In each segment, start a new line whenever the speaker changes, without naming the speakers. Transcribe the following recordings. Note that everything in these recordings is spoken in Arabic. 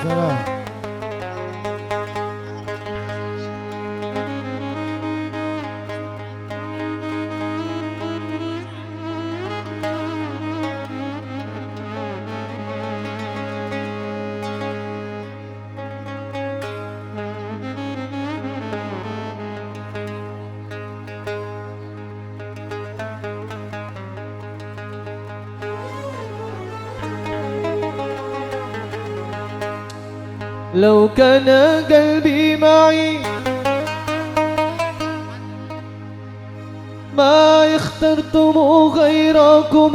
سلام.
لو كان قلبي معي ما اخترتم غيركم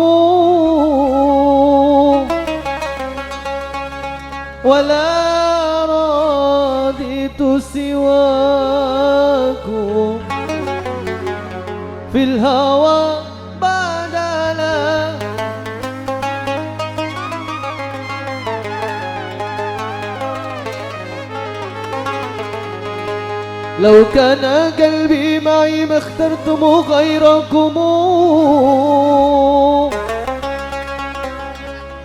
ولا رضيت سواكم في الهوى بدلا. لو كان قلبي معي ما اخترتم غيركم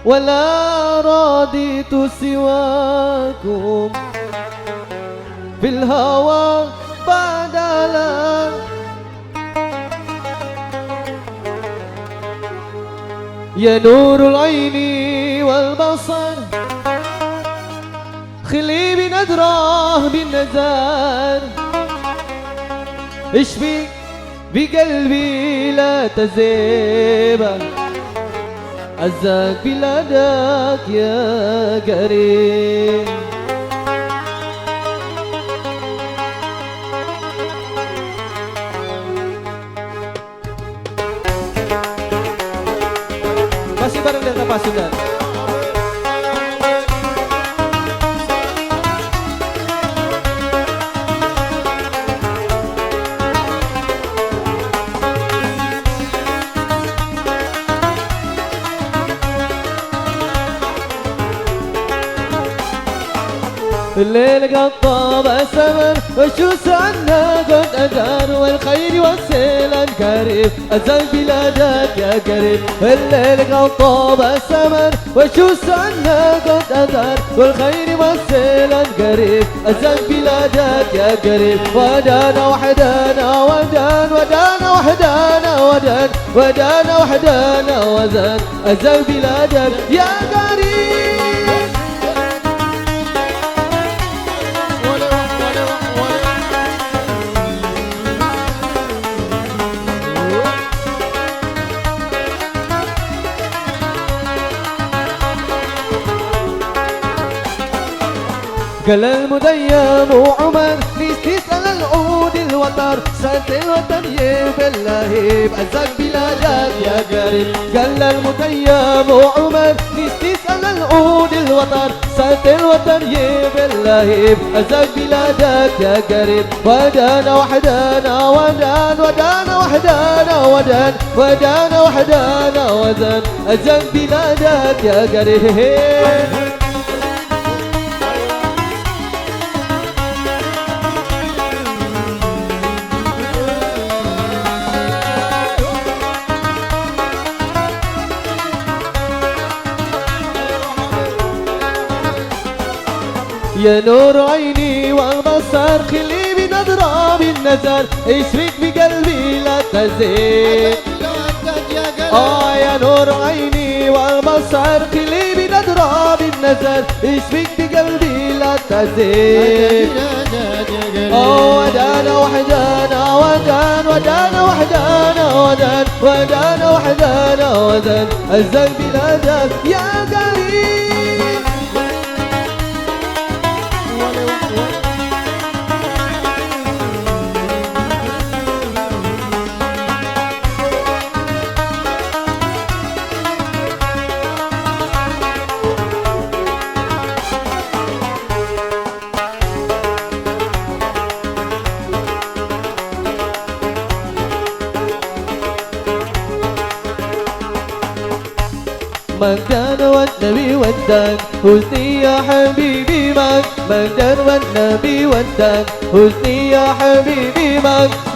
ولا رضيت سواكم في الهوى بدلا. يا نور العين والبصر خلي بنظرة بالنزار اشفي بقلبي لا تزيب عزاك بلادك يا قريب. Masih bareng dengan pasukan. الليل قد طاب السمر والشمس عنا قد أدار والخير والسيل قريب أزل بلادك يا قريب. الليل قد طاب السمر والشمس عنا قد أدار والخير والسيل قريب أزل بلادك يا قريب. ودانا وحدانا ودان ودانا وحدانا ودان ودانا وحدانا وزان أزل بلادك يا قريب. قال المديم وعمر تسأل العود الوتر سنت الوطن بالله بعزك بلادك يا قريب. قال المديم وعمر تسأل العود الوتر سنت الوطن بالله بعزك بلادك يا قريب. ودانا وحدانا ودان ودانا وحدانا ودان ودانا وحدانا ودان أزك بلادك يا قريب. يا نور عيني والبصر خلي بنظرة بالنظر اشرك بقلبي لا تزيد. يا نور عيني والبصر خلي بنظرة بالنظر اشرك بقلبي لا تزيد. ودانا وحدانا ودان ودانا وحدانا ودان ودانا وحدانا ودان أزل بلادك يا قريب. من كان والنبي ودان حزني يا حبيبي من كان والنبي ودان حزني يا حبيبي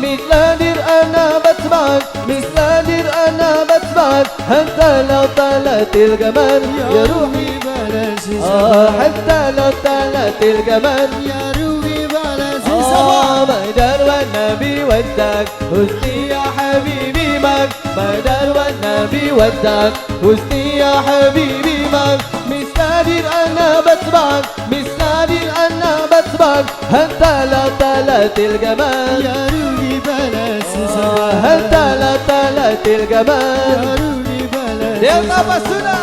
مثل دير أنا بسمعك مثل دير أنا بسمعك حتى لو طالت الجمال يا روحي
بلاسي سفر
حتى لو طالت الجمال
يا روحي بلاسي سفر
مقدر والنبي ودك حسني يا حبيبي مك مقدر والنبي ودك حسني يا حبيبي مك مش قادر انا بسمعك مش قادر انا بسمعك حتى لو طالت الجمال
يا روحي بلاسي سفر
حتى لو طالت الجمال
يا روحي بلاسي
يلا بسنا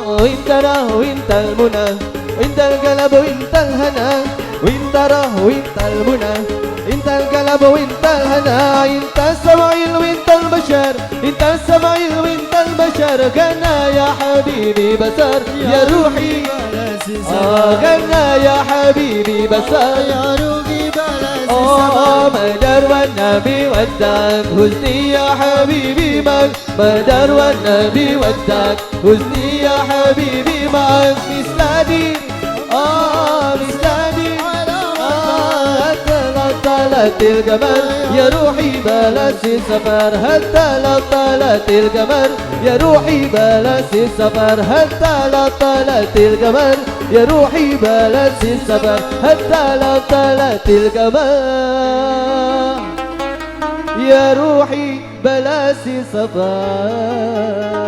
وانت راه وانت المنى وانت القلب وانت الهنا وانت راه وانت المنى انت القلب وانت الهنا انت السمايل وانت البشر انت السمايل وانت البشر غنى يا حبيبي بسر يا روحي
بلاسي سفر
غنى يا حبيبي بسر
يا روحي بلاسي سفر
مقدر والنبي ودك حسني يا حبيبي معك مقدر والنبي ودك حسني يا حبيبي معك مثلادي مثلادي حتى لو طالت القمر يا روحي بلاش السفر حتى لو طالت القمر يا روحي بلاش السفر حتى لو طالت القمر يا روحي بلاش السفر حتى لو طالت القمر يا روحي بلاش سفر